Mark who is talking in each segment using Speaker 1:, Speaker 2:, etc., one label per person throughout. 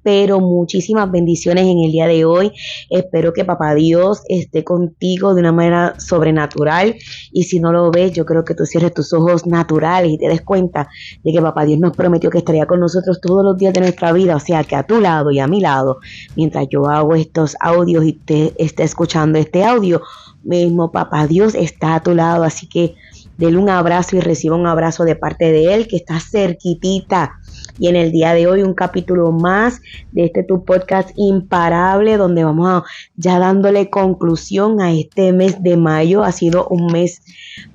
Speaker 1: Pero muchísimas bendiciones en el día de hoy. Espero que Papá Dios esté contigo de una manera sobrenatural. Y si no lo ves, yo creo que tú cierres tus ojos naturales y te des cuenta de que Papá Dios nos prometió que estaría con nosotros todos los días de nuestra vida. O sea, que a tu lado y a mi lado, mientras yo hago estos audios y te esté escuchando este audio, mismo Papá Dios está a tu lado. Así que dele un abrazo y reciba un abrazo de parte de Él, que está cerquitita. Y en el día de hoy un capítulo más de tu podcast imparable, donde vamos ya dándole conclusión a este mes de mayo. Ha sido un mes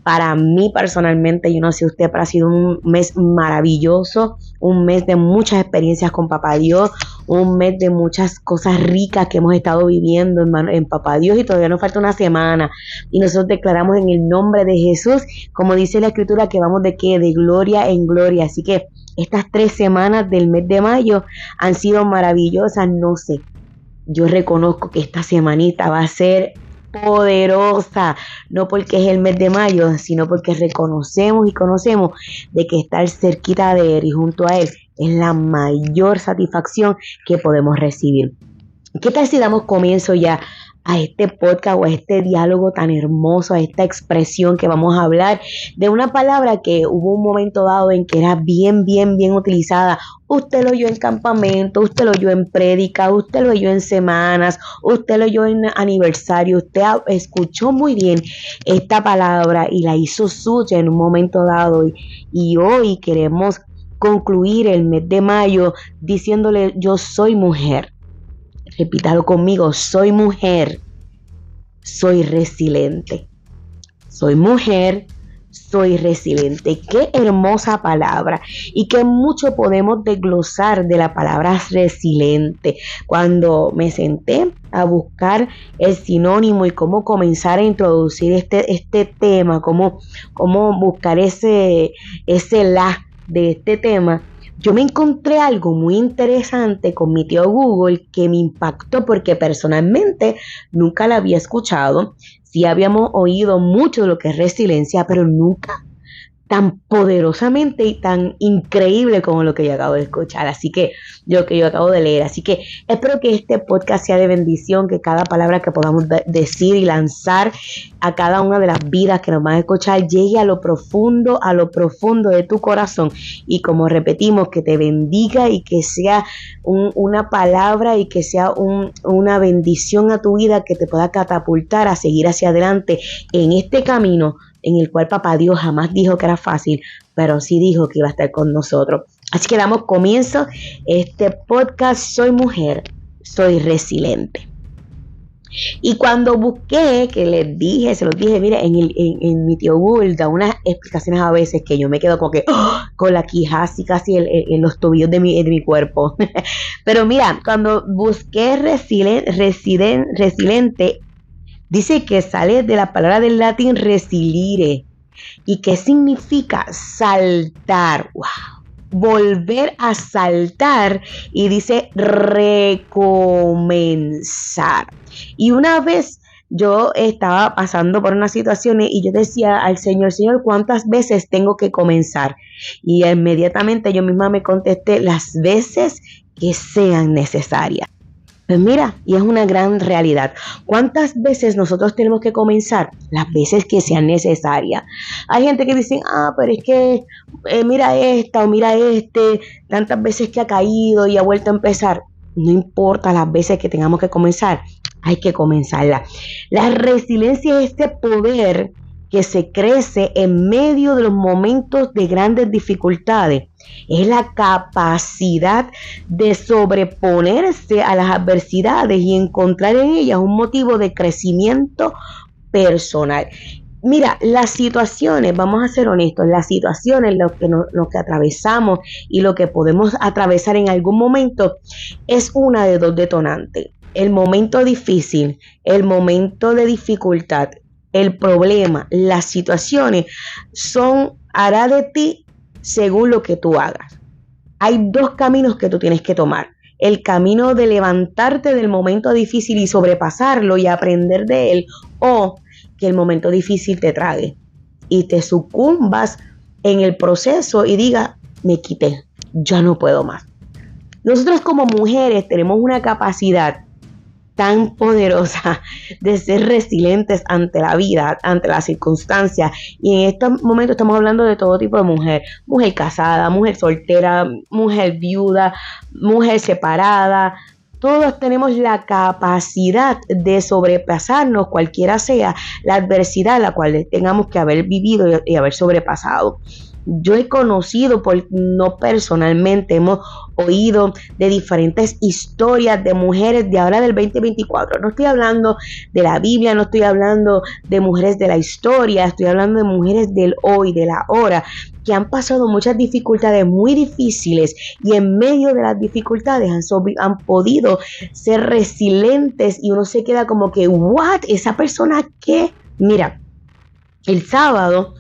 Speaker 1: para mí personalmente, yo no sé usted, pero ha sido un mes maravilloso, un mes de muchas experiencias con Papá Dios, un mes de muchas cosas ricas que hemos estado viviendo en Papá Dios, y todavía nos falta una semana y nosotros declaramos en el nombre de Jesús, como dice la Escritura, que vamos de gloria en gloria. Así que estas 3 semanas del mes de mayo han sido maravillosas. No sé, yo reconozco que esta semanita va a ser poderosa, no porque es el mes de mayo, sino porque reconocemos y conocemos de que estar cerquita de Él y junto a Él es la mayor satisfacción que podemos recibir. ¿Qué tal si damos comienzo ya a este podcast o a este diálogo tan hermoso, a esta expresión que vamos a hablar de una palabra que hubo un momento dado en que era bien utilizada? Usted lo oyó en campamento, usted lo oyó en prédica, usted lo oyó en semanas, usted lo oyó en aniversario, usted escuchó muy bien esta palabra y la hizo suya en un momento dado. Y hoy queremos concluir el mes de mayo diciéndole: yo soy mujer. Repítalo conmigo: soy mujer, soy resiliente. Soy mujer, soy resiliente. Qué hermosa palabra, y qué mucho podemos desglosar de la palabra resiliente. Cuando me senté a buscar el sinónimo y cómo comenzar a introducir este tema, cómo buscar ese de este tema, yo me encontré algo muy interesante con mi tío Google que me impactó, porque personalmente nunca la había escuchado. Sí habíamos oído mucho de lo que es resiliencia, pero nunca tan poderosamente y tan increíble como lo que yo acabo de escuchar, lo que yo acabo de leer. Así que espero que este podcast sea de bendición, que cada palabra que podamos decir y lanzar a cada una de las vidas que nos van a escuchar llegue a lo profundo de tu corazón, y como repetimos, que te bendiga y que sea una palabra y que sea una bendición a tu vida, que te pueda catapultar a seguir hacia adelante en este camino en el cual Papá Dios jamás dijo que era fácil, pero sí dijo que iba a estar con nosotros. Así que damos comienzo este podcast: soy mujer, soy resiliente. Y cuando busqué, se los dije, mire, en mi tío Google da unas explicaciones a veces que yo me quedo como que con la quija así casi en los tobillos de mi cuerpo. Pero mira, cuando busqué resiliente, dice que sale de la palabra del latín resilire, y que significa saltar. ¡Wow! Volver a saltar, y dice recomenzar. Y una vez yo estaba pasando por unas situaciones y yo decía al Señor: Señor, ¿cuántas veces tengo que comenzar? Y inmediatamente yo misma me contesté: las veces que sean necesarias. Pues mira, y es una gran realidad. ¿Cuántas veces nosotros tenemos que comenzar? Las veces que sean necesarias. Hay gente que dice: pero es que mira esta o mira tantas veces que ha caído y ha vuelto a empezar. No importa las veces que tengamos que comenzar, hay que comenzarla. La resiliencia es este poder que se crece en medio de los momentos de grandes dificultades. Es la capacidad de sobreponerse a las adversidades y encontrar en ellas un motivo de crecimiento personal. Mira, las situaciones, vamos a ser honestos, las situaciones, lo que atravesamos y lo que podemos atravesar en algún momento, es una de dos detonantes: el momento difícil, el momento de dificultad, el problema, las situaciones hará de ti según lo que tú hagas. Hay 2 caminos que tú tienes que tomar: el camino de levantarte del momento difícil y sobrepasarlo y aprender de él, o que el momento difícil te trague y te sucumbas en el proceso y digas: me quité, ya no puedo más. Nosotros como mujeres tenemos una capacidad tan poderosa de ser resilientes ante la vida, ante las circunstancias, y en este momento estamos hablando de todo tipo de mujer, mujer casada, mujer soltera, mujer viuda, mujer separada. Todos tenemos la capacidad de sobrepasarnos, cualquiera sea la adversidad a la cual tengamos que haber vivido y haber sobrepasado. Yo he conocido, no personalmente, hemos oído de diferentes historias de mujeres de ahora del 2024. No estoy hablando de la Biblia, no estoy hablando de mujeres de la historia, estoy hablando de mujeres del hoy, de la hora, que han pasado muchas dificultades muy difíciles y en medio de las dificultades han podido ser resilientes y uno se queda como que, ¿what? ¿Esa persona qué? Mira, el sábado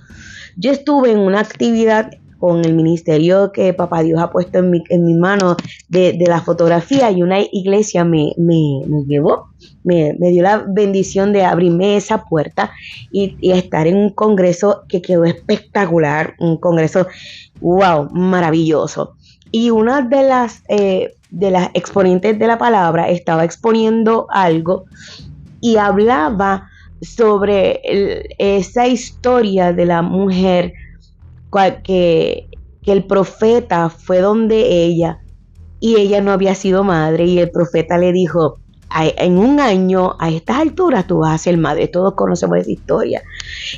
Speaker 1: yo estuve en una actividad con el ministerio que Papá Dios ha puesto en mi mano de la fotografía, y una iglesia me llevó, me dio la bendición de abrirme esa puerta y estar en un congreso que quedó espectacular, un congreso, wow, maravilloso. Y una de las exponentes de la palabra estaba exponiendo algo y hablaba sobre esa historia de la mujer que el profeta fue donde ella y ella no había sido madre, y el profeta le dijo: en un año, a estas alturas, tú vas a ser madre. Todos conocemos esa historia.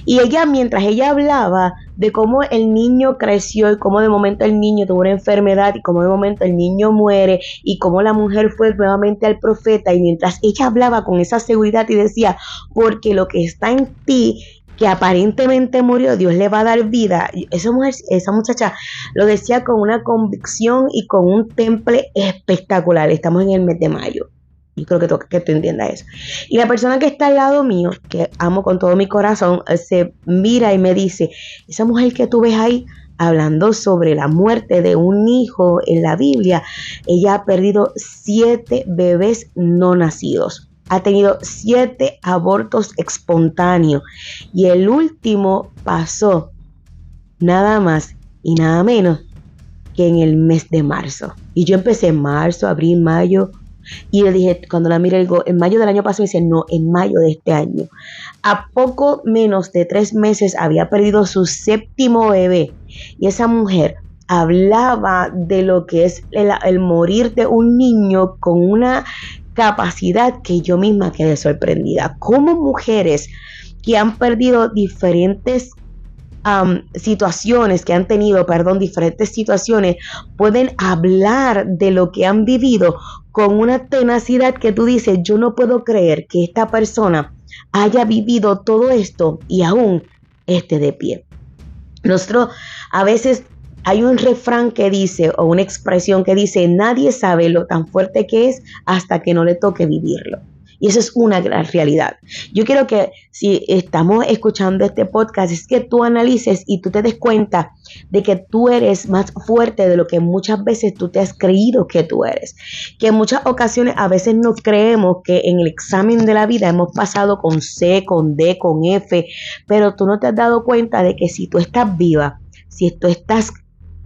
Speaker 1: Y ella, mientras ella hablaba de cómo el niño creció y cómo de momento el niño tuvo una enfermedad y cómo de momento el niño muere y cómo la mujer fue nuevamente al profeta, y mientras ella hablaba con esa seguridad y decía: porque lo que está en ti, que aparentemente murió, Dios le va a dar vida. Esa muchacha lo decía con una convicción y con un temple espectacular. Estamos en el mes de mayo. Yo creo que tú entiendas eso. Y la persona que está al lado mío, que amo con todo mi corazón, se mira y me dice: esa mujer que tú ves ahí hablando sobre la muerte de un hijo en la Biblia, ella ha perdido 7 bebés no nacidos. Ha tenido 7 abortos espontáneos. Y el último pasó nada más y nada menos que en el mes de marzo. Y yo empecé en marzo, abril, mayo. Y le dije, cuando la miré, digo, en mayo del año pasado, y dice, no, en mayo de este año. A poco menos de 3 meses había perdido su 7º bebé. Y esa mujer hablaba de lo que es el morir de un niño con una capacidad que yo misma quedé sorprendida. Como mujeres que han perdido diferentes diferentes situaciones, pueden hablar de lo que han vivido con una tenacidad que tú dices: yo no puedo creer que esta persona haya vivido todo esto y aún esté de pie. Nosotros a veces hay un refrán que dice, o una expresión que dice: nadie sabe lo tan fuerte que es hasta que no le toque vivirlo. Y eso es una gran realidad. Yo quiero que, si estamos escuchando este podcast, es que tú analices y tú te des cuenta de que tú eres más fuerte de lo que muchas veces tú te has creído que tú eres. Que en muchas ocasiones a veces no creemos que en el examen de la vida hemos pasado con C, con D, con F, pero tú no te has dado cuenta de que si tú estás viva, si tú estás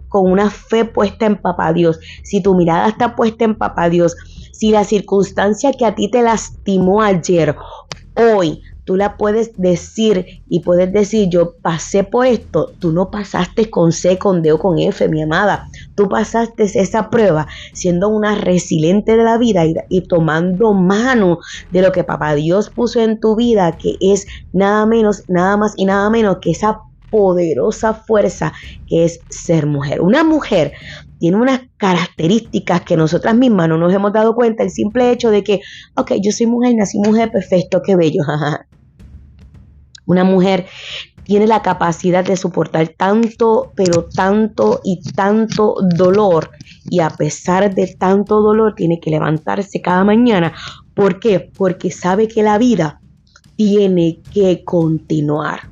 Speaker 1: con una fe puesta en Papá Dios, si tu mirada está puesta en Papá Dios, si la circunstancia que a ti te lastimó ayer, hoy tú la puedes decir y puedes decir: yo pasé por esto. Tú no pasaste con C, con D o con F, mi amada. Tú pasaste esa prueba siendo una resiliente de la vida y tomando mano de lo que Papá Dios puso en tu vida, que es nada más y nada menos que esa poderosa fuerza que es ser mujer. Una mujer tiene unas características que nosotras mismas no nos hemos dado cuenta. El simple hecho de que, ok, yo soy mujer, nací mujer, perfecto, qué bello. Una mujer tiene la capacidad de soportar tanto, pero tanto y tanto dolor, y a pesar de tanto dolor tiene que levantarse cada mañana. ¿Por qué? Porque sabe que la vida tiene que continuar.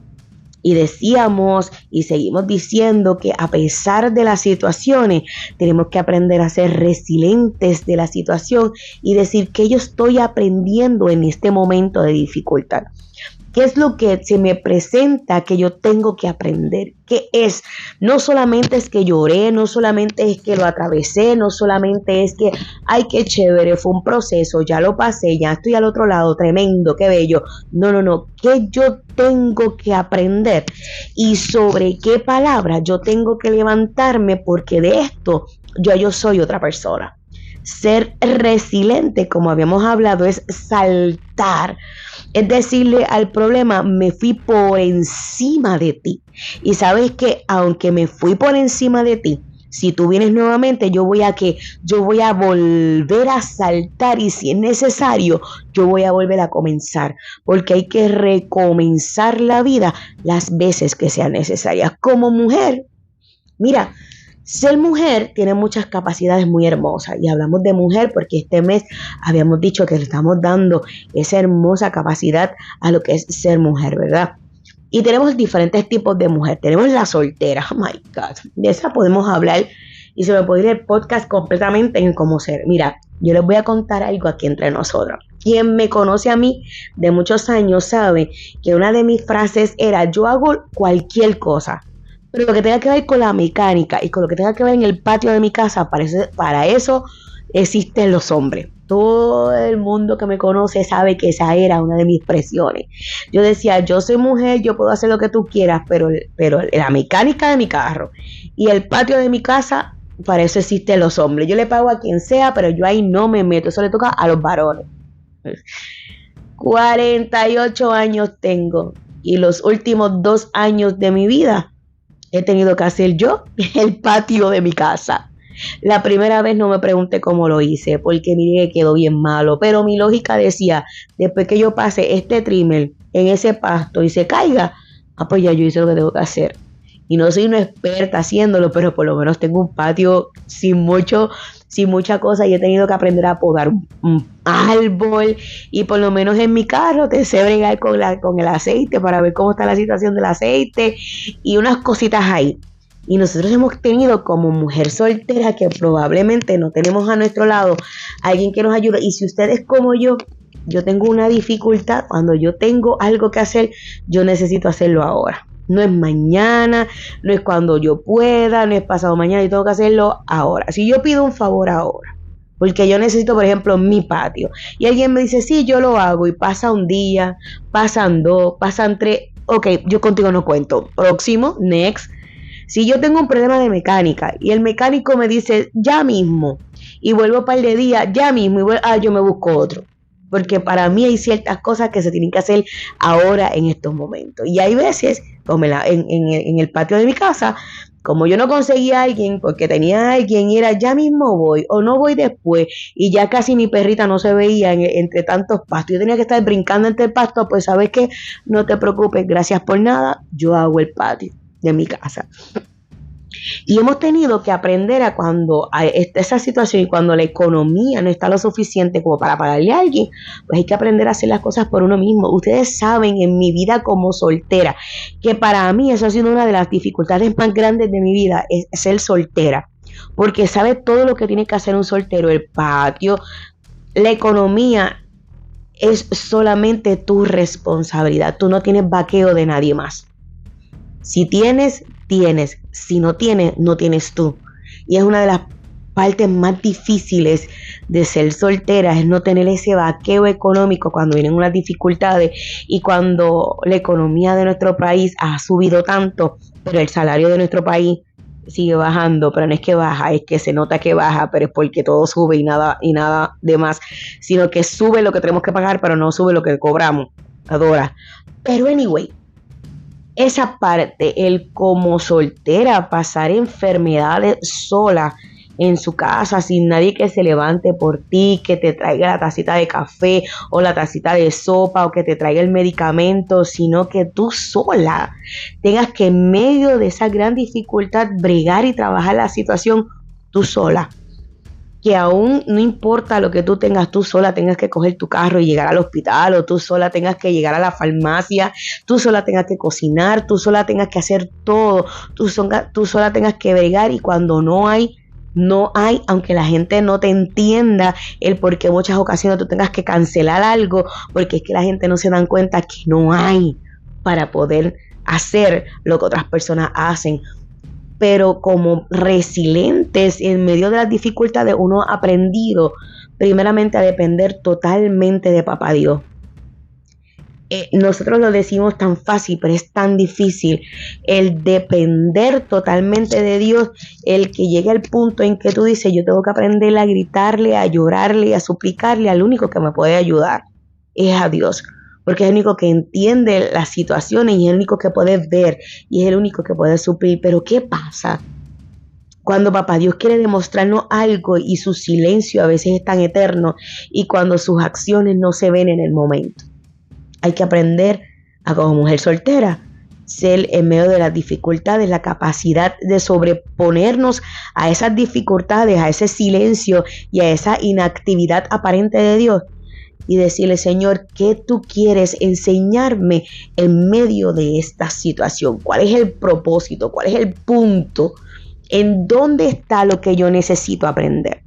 Speaker 1: Y decíamos y seguimos diciendo que a pesar de las situaciones, tenemos que aprender a ser resilientes de la situación y decir: que yo estoy aprendiendo en este momento de dificultad. ¿Qué es lo que se me presenta que yo tengo que aprender? ¿Qué es? No solamente es que lloré, no solamente es que lo atravesé, no solamente es que, ay, qué chévere, fue un proceso, ya lo pasé, ya estoy al otro lado, tremendo, qué bello. No. ¿Qué yo tengo que aprender? Y sobre qué palabra yo tengo que levantarme, porque de esto yo soy otra persona. Ser resiliente, como habíamos hablado, es saltar. Es decirle al problema, me fui por encima de ti. Y sabes que aunque me fui por encima de ti, si tú vienes nuevamente, yo voy a volver a saltar, y si es necesario, yo voy a volver a comenzar, porque hay que recomenzar la vida las veces que sean necesarias. Como mujer, mira, ser mujer tiene muchas capacidades muy hermosas, y hablamos de mujer porque este mes habíamos dicho que le estamos dando esa hermosa capacidad a lo que es ser mujer, ¿verdad? Y tenemos diferentes tipos de mujer. Tenemos la soltera, oh my God, de esa podemos hablar y se me puede ir el podcast completamente en cómo ser. Mira, yo les voy a contar algo aquí entre nosotros. Quien me conoce a mí de muchos años sabe que una de mis frases era: yo hago cualquier cosa, pero lo que tenga que ver con la mecánica y con lo que tenga que ver en el patio de mi casa, para eso existen los hombres. Todo el mundo que me conoce sabe que esa era una de mis presiones. Yo decía, yo soy mujer, yo puedo hacer lo que tú quieras, pero la mecánica de mi carro y el patio de mi casa, para eso existen los hombres. Yo le pago a quien sea, pero yo ahí no me meto. Eso le toca a los varones. 48 años tengo, y los últimos 2 años de mi vida he tenido que hacer yo el patio de mi casa. La primera vez no me pregunté cómo lo hice, porque mire que quedó bien malo, pero mi lógica decía, después que yo pase este trimmer en ese pasto y se caiga, pues ya yo hice lo que tengo que hacer. Y no soy una experta haciéndolo, pero por lo menos tengo un patio sin mucha cosa, y he tenido que aprender a podar un árbol, y por lo menos en mi carro te sé bregar con el aceite para ver cómo está la situación del aceite y unas cositas ahí. Y nosotros hemos tenido, como mujer soltera, que probablemente no tenemos a nuestro lado alguien que nos ayude. Y si usted es como yo tengo una dificultad. Cuando yo tengo algo que hacer, yo necesito hacerlo ahora. No es mañana, no es cuando yo pueda, no es pasado mañana, yo tengo que hacerlo ahora. Si yo pido un favor ahora, porque yo necesito, por ejemplo, mi patio, y alguien me dice, sí, yo lo hago, y pasa un día, pasan 2, pasan 3, ok, yo contigo no cuento. Próximo, next. Si yo tengo un problema de mecánica y el mecánico me dice ya mismo, y vuelvo un par de días, ya mismo, y yo me busco otro. Porque para mí hay ciertas cosas que se tienen que hacer ahora, en estos momentos. Y hay veces, como en el patio de mi casa, como yo no conseguía a alguien porque tenía a alguien y era ya mismo voy o no voy después, y ya casi mi perrita no se veía entre tantos pastos, yo tenía que estar brincando entre el pasto, pues sabes que no te preocupes, gracias por nada, yo hago el patio de mi casa. Y hemos tenido que aprender a cuando hay esa situación y cuando la economía no está lo suficiente como para pagarle a alguien, pues hay que aprender a hacer las cosas por uno mismo. Ustedes saben, en mi vida como soltera, que para mí eso ha sido una de las dificultades más grandes de mi vida, es ser soltera. Porque sabes todo lo que tiene que hacer un soltero: el patio, la economía. Es solamente tu responsabilidad. Tú no tienes vaqueo de nadie más. Si tienes, tienes. Si no tienes, no tienes tú. Y es una de las partes más difíciles de ser soltera, es no tener ese vaqueo económico cuando vienen unas dificultades, y cuando la economía de nuestro país ha subido tanto, pero el salario de nuestro país sigue bajando. Pero no es que baja, es que se nota que baja, pero es porque todo sube y nada de más, sino que sube lo que tenemos que pagar, pero no sube lo que cobramos. Adora. Pero anyway, esa parte, el como soltera pasar enfermedades sola en su casa, sin nadie que se levante por ti, que te traiga la tacita de café o la tacita de sopa, o que te traiga el medicamento, sino que tú sola tengas que, en medio de esa gran dificultad, bregar y trabajar la situación tú sola. Que aún no importa lo que tú tengas, tú sola tengas que coger tu carro y llegar al hospital, o tú sola tengas que llegar a la farmacia, tú sola tengas que cocinar, tú sola tengas que hacer todo, tú sola tengas que bregar, y cuando no hay No hay, aunque la gente no te entienda el por qué en muchas ocasiones tú tengas que cancelar algo, porque es que la gente no se dan cuenta que no hay para poder hacer lo que otras personas hacen. Pero como resilientes en medio de las dificultades, uno ha aprendido primeramente a depender totalmente de Papá Dios. Nosotros lo decimos tan fácil, pero es tan difícil el depender totalmente de Dios, el que llegue al punto en que tú dices, yo tengo que aprender a gritarle, a llorarle, a suplicarle, al único que me puede ayudar es a Dios, porque es el único que entiende las situaciones y es el único que puede ver y es el único que puede suplir. Pero ¿qué pasa cuando Papá Dios quiere demostrarnos algo y su silencio a veces es tan eterno y cuando sus acciones no se ven en el momento? Hay que aprender a, como mujer soltera, ser en medio de las dificultades, la capacidad de sobreponernos a esas dificultades, a ese silencio y a esa inactividad aparente de Dios y decirle, Señor, ¿qué tú quieres enseñarme en medio de esta situación? ¿Cuál es el propósito? ¿Cuál es el punto? ¿En dónde está lo que yo necesito aprender?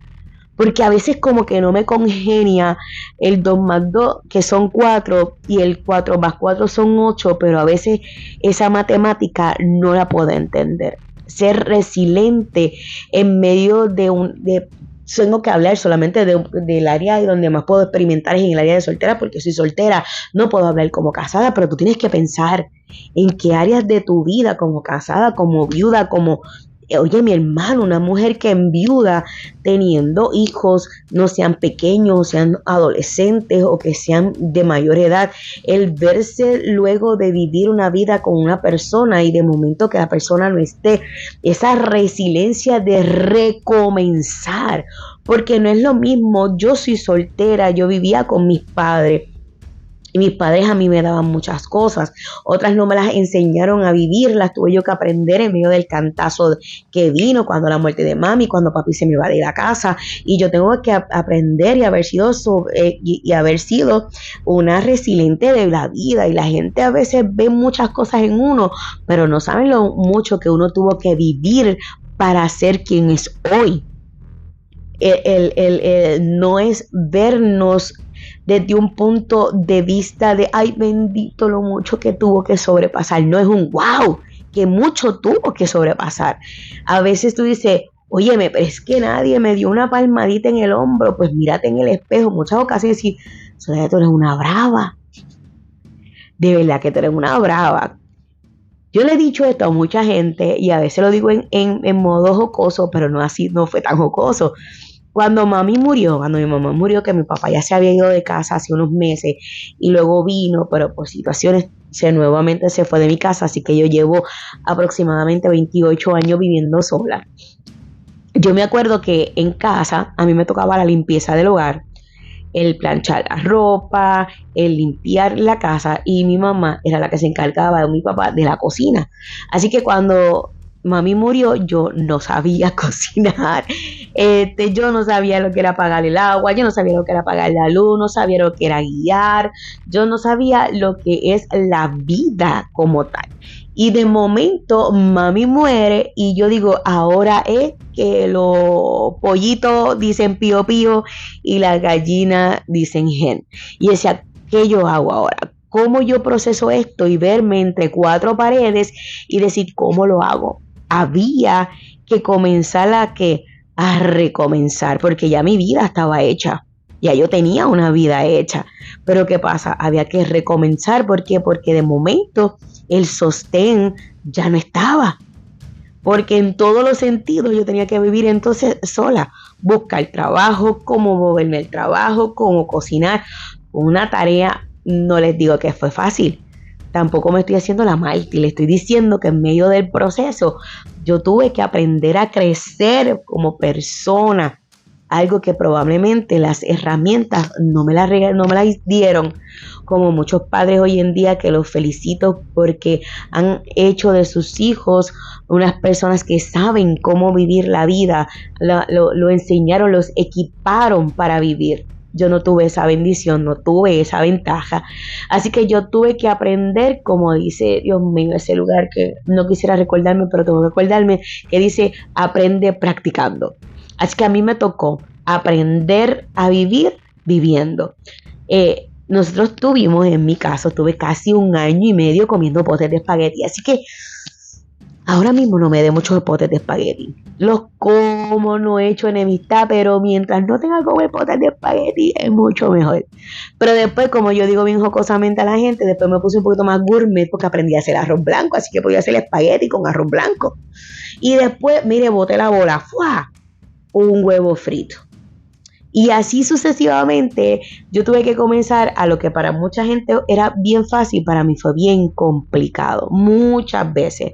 Speaker 1: Porque a veces como que no me congenia el 2 más 2, que son 4, y el 4 más 4 son 8, pero a veces esa matemática no la puedo entender. Ser resiliente en medio tengo que hablar solamente del área donde más puedo experimentar es en el área de soltera, porque soy soltera, no puedo hablar como casada, pero tú tienes que pensar en qué áreas de tu vida, como casada, como viuda, oye, mi hermano, una mujer que enviuda teniendo hijos, no sean pequeños, sean adolescentes o que sean de mayor edad, el verse luego de vivir una vida con una persona y de momento que la persona no esté, esa resiliencia de recomenzar, porque no es lo mismo, yo soy soltera, yo vivía con mis padres. Y mis padres a mí me daban muchas cosas, otras no me las enseñaron a vivirlas, tuve yo que aprender en medio del cantazo que vino cuando la muerte de mami, cuando papi se me va de la casa, y yo tengo que aprender y haber sido una resiliente de la vida. Y la gente a veces ve muchas cosas en uno, pero no saben lo mucho que uno tuvo que vivir para ser quien es hoy. No es vernos desde un punto de vista de, ay, bendito lo mucho que tuvo que sobrepasar. No es un wow, que mucho tuvo que sobrepasar. A veces tú dices, óyeme, pero es que nadie me dio una palmadita en el hombro. Pues mírate en el espejo. Muchas ocasiones y tú eres una brava. De verdad que tú eres una brava. Yo le he dicho esto a mucha gente y a veces lo digo en modo jocoso, pero no así, no fue tan jocoso. Cuando mi mamá murió, que mi papá ya se había ido de casa hace unos meses y luego vino, pero por situaciones nuevamente se fue de mi casa, así que yo llevo aproximadamente 28 años viviendo sola. Yo me acuerdo que en casa a mí me tocaba la limpieza del hogar, el planchar la ropa, el limpiar la casa, y mi mamá era la que se encargaba de mi papá de la cocina. Así que cuando mami murió, yo no sabía cocinar, yo no sabía lo que era apagar el agua, yo no sabía lo que era apagar la luz, no sabía lo que era guiar, yo no sabía lo que es la vida como tal. Y de momento mami muere y yo digo, ahora es que los pollitos dicen pío pío y las gallinas dicen gen. Y decía, ¿qué yo hago ahora? ¿Cómo yo proceso esto y verme entre cuatro paredes y decir cómo lo hago? Había que comenzar a recomenzar, porque ya mi vida estaba hecha. Ya yo tenía una vida hecha. Pero ¿qué pasa? Había que recomenzar. ¿Por qué? Porque de momento el sostén ya no estaba. Porque en todos los sentidos yo tenía que vivir entonces sola. Buscar trabajo, cómo moverme el trabajo, cómo cocinar. Una tarea, no les digo que fue fácil. Tampoco me estoy haciendo la mártir. Le estoy diciendo que en medio del proceso yo tuve que aprender a crecer como persona. Algo que probablemente las herramientas no me las dieron, como muchos padres hoy en día, que los felicito porque han hecho de sus hijos unas personas que saben cómo vivir la vida, lo enseñaron, los equiparon para vivir. Yo no tuve esa bendición, no tuve esa ventaja. Así que yo tuve que aprender, como dice, Dios mío, ese lugar que no quisiera recordarme, pero tengo que recordarme, que dice, aprende practicando. Así que a mí me tocó aprender a vivir viviendo. Nosotros tuvimos, en mi caso, tuve casi 1 año y medio comiendo potes de espagueti. Así que ahora mismo no me dé muchos potes de espagueti. Los como, no he hecho enemistad, pero mientras no tenga que comer potes de espagueti es mucho mejor. Pero después, como yo digo bien jocosamente a la gente, después me puse un poquito más gourmet porque aprendí a hacer arroz blanco, así que podía hacer espagueti con arroz blanco. Y después, mire, boté la bola, ¡fua! Un huevo frito. Y así sucesivamente, yo tuve que comenzar a lo que para mucha gente era bien fácil, para mí fue bien complicado. Muchas veces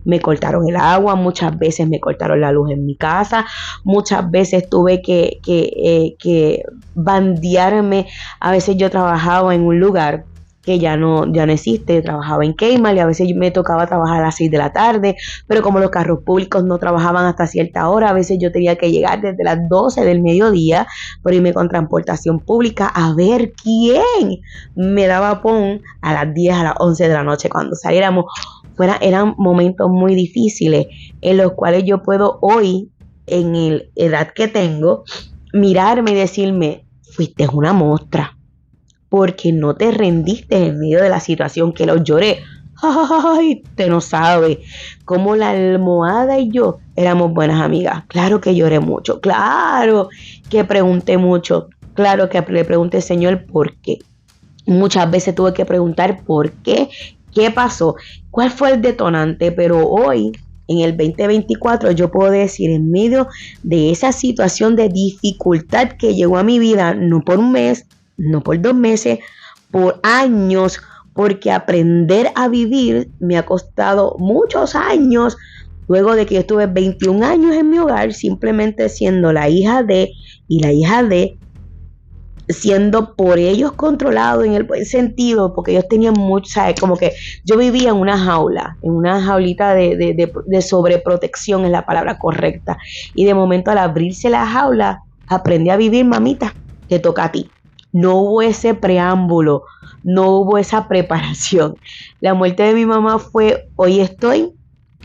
Speaker 1: me cortaron el agua, muchas veces me cortaron la luz en mi casa, muchas veces tuve que bandearme. A veces yo trabajaba en un lugar que ya no existe, trabajaba en Kmart y a veces me tocaba trabajar a las 6 de la tarde, pero como los carros públicos no trabajaban hasta cierta hora, a veces yo tenía que llegar desde las 12 del mediodía por irme con transportación pública a ver quién me daba pon a las 10, a las 11 de la noche cuando saliéramos. Eran momentos muy difíciles en los cuales yo puedo hoy, en la edad que tengo, mirarme y decirme, fuiste una mostra, porque no te rendiste en medio de la situación, que lo lloré. Ay, usted no sabe cómo la almohada y yo éramos buenas amigas. Claro que lloré mucho, claro que pregunté mucho, claro que le pregunté, Señor, ¿por qué? Muchas veces tuve que preguntar por qué, qué pasó, cuál fue el detonante, pero hoy, en el 2024, yo puedo decir, en medio de esa situación de dificultad que llegó a mi vida, no por un mes, no por 2 meses, por años, porque aprender a vivir me ha costado muchos años, luego de que yo estuve 21 años en mi hogar, simplemente siendo la hija de y la hija de, siendo por ellos controlado en el buen sentido, porque ellos tenían mucho, ¿sabes? Como que yo vivía en una jaula, en una jaulita de sobreprotección, es la palabra correcta, y de momento al abrirse la jaula, aprendí a vivir, mamita, te toca a ti. No hubo ese preámbulo, no hubo esa preparación. La muerte de mi mamá fue, hoy estoy,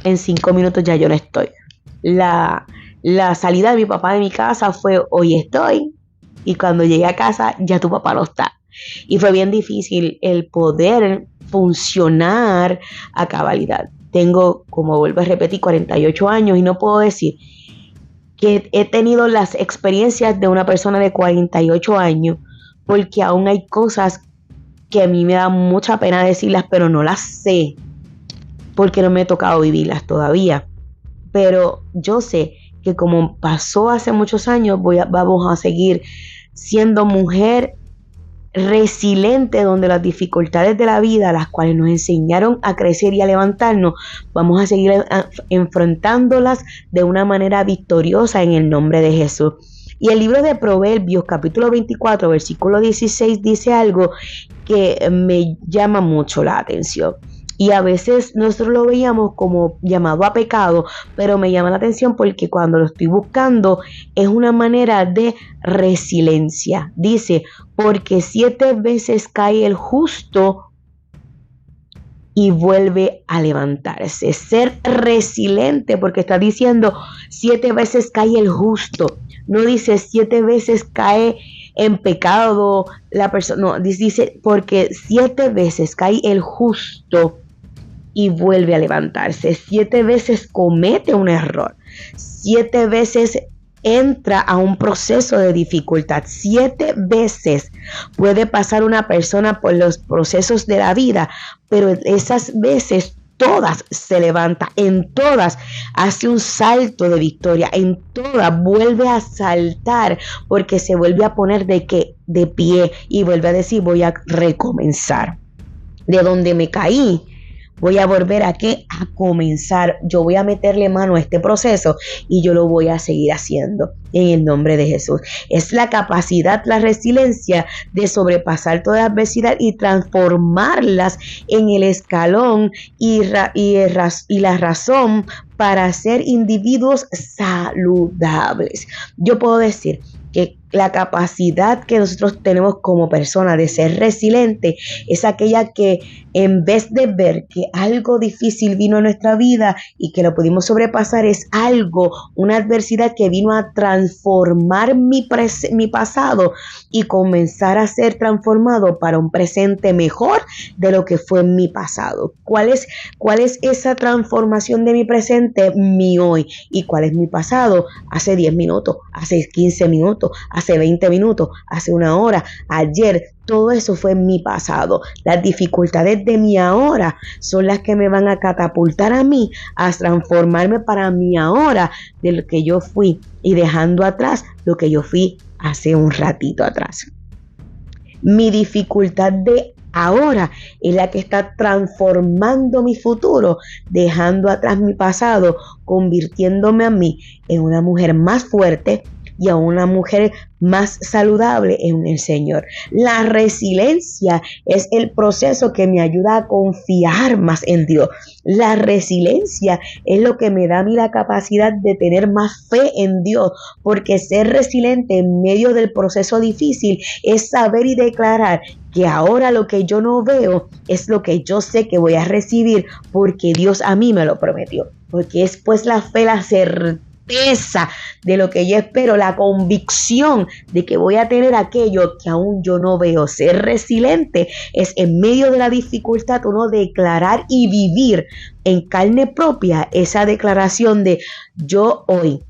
Speaker 1: en 5 minutos ya yo no estoy. La salida de mi papá de mi casa fue, hoy estoy, y cuando llegué a casa ya tu papá no está. Y fue bien difícil el poder funcionar a cabalidad. Tengo, como vuelvo a repetir, 48 años y no puedo decir que he tenido las experiencias de una persona de 48 años, porque aún hay cosas que a mí me da mucha pena decirlas, pero no las sé, porque no me he tocado vivirlas todavía. Pero yo sé que como pasó hace muchos años, vamos a seguir siendo mujer resiliente, donde las dificultades de la vida, las cuales nos enseñaron a crecer y a levantarnos, vamos a seguir enfrentándolas de una manera victoriosa en el nombre de Jesús. Y el libro de Proverbios, capítulo 24, versículo 16, dice algo que me llama mucho la atención. Y a veces nosotros lo veíamos como llamado a pecado, pero me llama la atención porque cuando lo estoy buscando es una manera de resiliencia. Dice, porque 7 veces cae el justo y vuelve a levantarse. Ser resiliente, porque está diciendo 7 veces cae el justo. No dice 7 veces cae en pecado la persona. No, dice porque 7 veces cae el justo y vuelve a levantarse. 7 veces comete un error. 7 veces entra a un proceso de dificultad. 7 veces puede pasar una persona por los procesos de la vida, pero esas veces todas se levanta, en todas hace un salto de victoria, en todas vuelve a saltar porque se vuelve a poner de pie y vuelve a decir, voy a recomenzar. De donde me caí, voy a volver a comenzar. Yo voy a meterle mano a este proceso y yo lo voy a seguir haciendo en el nombre de Jesús. Es la capacidad, la resiliencia de sobrepasar toda adversidad y transformarlas en el escalón y la razón para ser individuos saludables. Yo puedo decir que La capacidad que nosotros tenemos como personas de ser resiliente es aquella que en vez de ver que algo difícil vino a nuestra vida y que lo pudimos sobrepasar, es algo, una adversidad que vino a transformar mi pasado y comenzar a ser transformado para un presente mejor de lo que fue mi pasado. ¿Cuál es esa transformación de mi presente? Mi hoy. ¿Y cuál es mi pasado? Hace 10 minutos, hace 15 minutos, hace 20 minutos, hace una hora, ayer. Todo eso fue mi pasado. Las dificultades de mi ahora son las que me van a catapultar a mí, a transformarme para mi ahora de lo que yo fui y dejando atrás lo que yo fui hace un ratito atrás. Mi dificultad de ahora es la que está transformando mi futuro, dejando atrás mi pasado, convirtiéndome a mí en una mujer más fuerte y a una mujer más saludable en el Señor. La resiliencia es el proceso que me ayuda a confiar más en Dios. La resiliencia es lo que me da a mí la capacidad de tener más fe en Dios, porque ser resiliente en medio del proceso difícil es saber y declarar que ahora lo que yo no veo es lo que yo sé que voy a recibir, porque Dios a mí me lo prometió. Porque es pues la fe, la certeza de lo que yo espero, la convicción de que voy a tener aquello que aún yo no veo. Ser resiliente es en medio de la dificultad uno declarar y vivir en carne propia esa declaración de yo hoy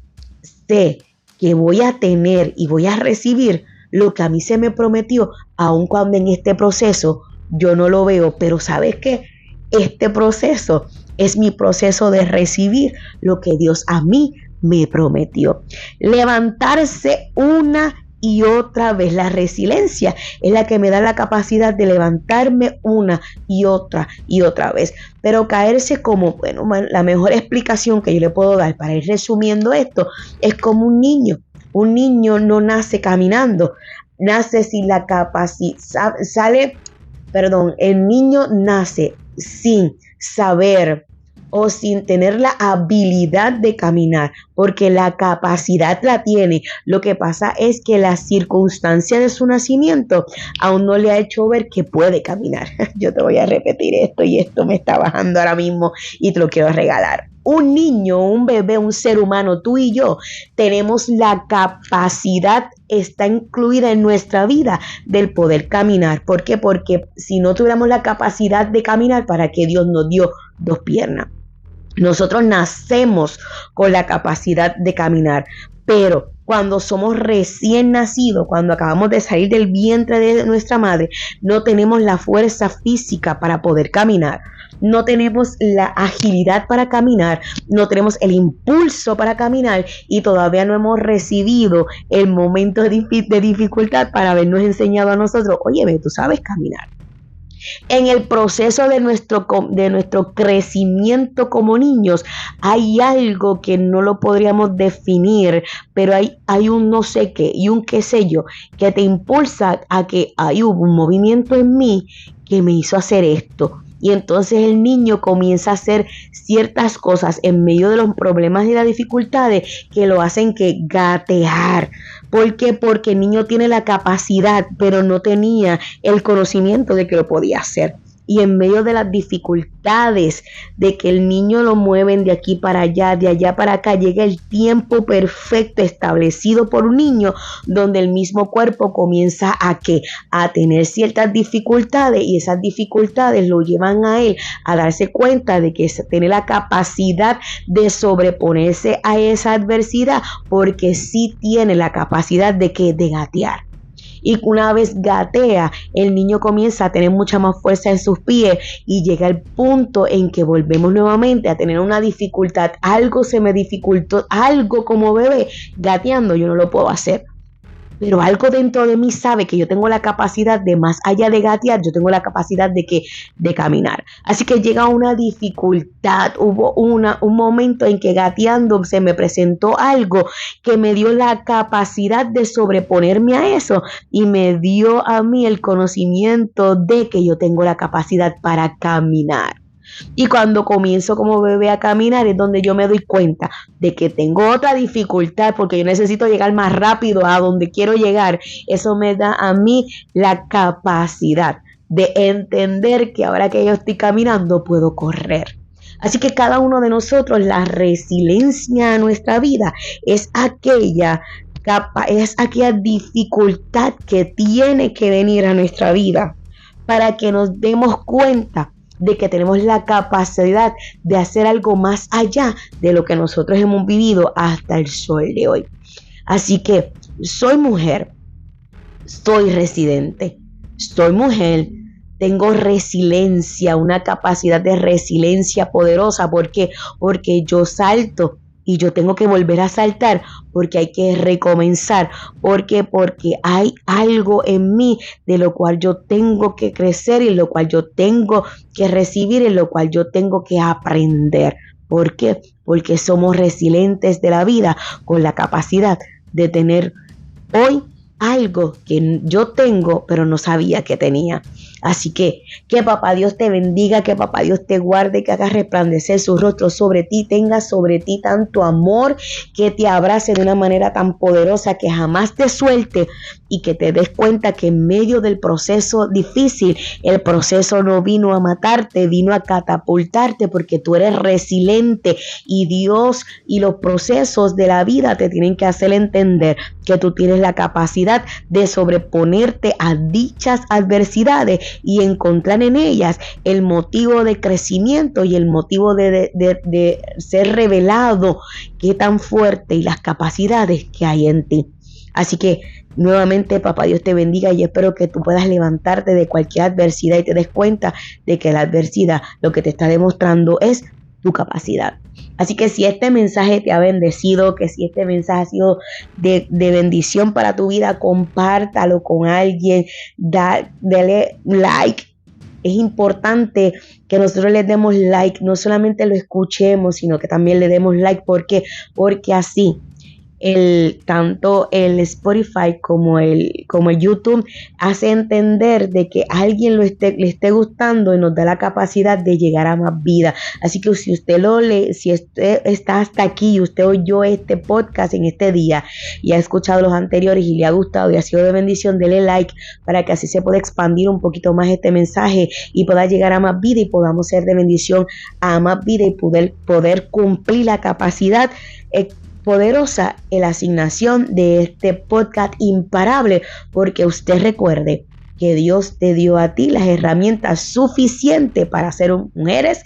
Speaker 1: sé que voy a tener y voy a recibir lo que a mí se me prometió, aun cuando en este proceso yo no lo veo. Pero ¿sabes qué? Este proceso es mi proceso de recibir lo que Dios a mí me prometió. Levantarse una y otra vez. La resiliencia es la que me da la capacidad de levantarme una y otra vez. Pero caerse como, bueno, la mejor explicación que yo le puedo dar para ir resumiendo esto es como un niño. Un niño no nace caminando, nace sin la capacidad, el niño nace sin saber o sin tener la habilidad de caminar, porque la capacidad la tiene. Lo que pasa es que la circunstancia de su nacimiento aún no le ha hecho ver que puede caminar. Yo te voy a repetir esto y esto me está bajando ahora mismo y te lo quiero regalar. Un niño, un bebé, un ser humano, tú y yo, tenemos la capacidad, está incluida en nuestra vida del poder caminar. ¿Por qué? Porque si no tuviéramos la capacidad de caminar, ¿para qué Dios nos dio 2 piernas? Nosotros nacemos con la capacidad de caminar, pero cuando somos recién nacidos, cuando acabamos de salir del vientre de nuestra madre, no tenemos la fuerza física para poder caminar. No tenemos la agilidad para caminar, no tenemos el impulso para caminar y todavía no hemos recibido el momento de dificultad para habernos enseñado a nosotros, oye, tú sabes caminar. En el proceso de nuestro crecimiento como niños hay algo que no lo podríamos definir, pero hay un no sé qué y un qué sé yo que te impulsa a que hubo un movimiento en mí que me hizo hacer esto. Y entonces el niño comienza a hacer ciertas cosas en medio de los problemas y las dificultades que lo hacen que gatear. ¿Por qué? Porque el niño tiene la capacidad, pero no tenía el conocimiento de que lo podía hacer. Y en medio de las dificultades de que el niño lo mueven de aquí para allá, de allá para acá, llega el tiempo perfecto establecido por un niño donde el mismo cuerpo comienza a tener ciertas dificultades y esas dificultades lo llevan a él a darse cuenta de que tiene la capacidad de sobreponerse a esa adversidad porque sí tiene la capacidad de gatear. Y una vez gatea, el niño comienza a tener mucha más fuerza en sus pies y llega el punto en que volvemos nuevamente a tener una dificultad. Algo se me dificultó, algo como bebé gateando, yo no lo puedo hacer. Pero algo dentro de mí sabe que yo tengo la capacidad de, más allá de gatear, yo tengo la capacidad de caminar. Así que llega una dificultad, hubo un momento en que gateando se me presentó algo que me dio la capacidad de sobreponerme a eso y me dio a mí el conocimiento de que yo tengo la capacidad para caminar. Y cuando comienzo como bebé a caminar es donde yo me doy cuenta de que tengo otra dificultad porque yo necesito llegar más rápido a donde quiero llegar. Eso me da a mí la capacidad de entender que ahora que yo estoy caminando puedo correr. Así que cada uno de nosotros, la resiliencia a nuestra vida es aquella dificultad que tiene que venir a nuestra vida para que nos demos cuenta de que tenemos la capacidad de hacer algo más allá de lo que nosotros hemos vivido hasta el sol de hoy. Así que soy mujer, soy residente, soy mujer, tengo resiliencia, una capacidad de resiliencia poderosa. ¿Por qué? Porque yo salto y yo tengo que volver a saltar porque hay que recomenzar. ¿Por qué? Porque hay algo en mí de lo cual yo tengo que crecer y lo cual yo tengo que recibir y lo cual yo tengo que aprender. ¿Por qué? Porque somos resilientes de la vida con la capacidad de tener hoy algo que yo tengo, pero no sabía que tenía. Así que papá Dios te bendiga, que papá Dios te guarde, que haga resplandecer su rostro sobre ti, tenga sobre ti tanto amor, que te abrace de una manera tan poderosa que jamás te suelte y que te des cuenta que en medio del proceso difícil, el proceso no vino a matarte, vino a catapultarte porque tú eres resiliente y Dios y los procesos de la vida te tienen que hacer entender que tú tienes la capacidad de sobreponerte a dichas adversidades y encontrar en ellas el motivo de crecimiento y el motivo de ser revelado, qué tan fuerte y las capacidades que hay en ti. Así que nuevamente papá Dios te bendiga y espero que tú puedas levantarte de cualquier adversidad y te des cuenta de que la adversidad lo que te está demostrando es tu capacidad. Así que si este mensaje te ha bendecido, que si este mensaje ha sido de bendición para tu vida, compártalo con alguien, dale like. Es importante que nosotros le demos like, no solamente lo escuchemos, sino que también le demos like. ¿Por qué? Porque así tanto el Spotify como el YouTube hace entender de que a alguien le esté gustando y nos da la capacidad de llegar a más vida. Así que si usted si usted está hasta aquí y usted oyó este podcast en este día y ha escuchado los anteriores y le ha gustado y ha sido de bendición, dele like para que así se pueda expandir un poquito más este mensaje y pueda llegar a más vida y podamos ser de bendición a más vida y poder cumplir la capacidad poderosa en la asignación de este podcast imparable, porque usted recuerde que Dios te dio a ti las herramientas suficientes para ser mujeres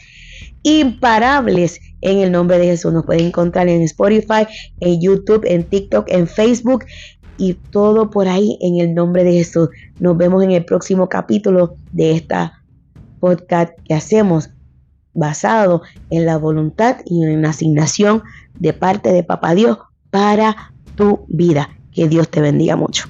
Speaker 1: imparables en el nombre de Jesús. Nos pueden encontrar en Spotify, en YouTube, en TikTok, en Facebook y todo por ahí en el nombre de Jesús. Nos vemos en el próximo capítulo de esta podcast que hacemos basado en la voluntad y en la asignación de parte de Papá Dios para tu vida. Que Dios te bendiga mucho.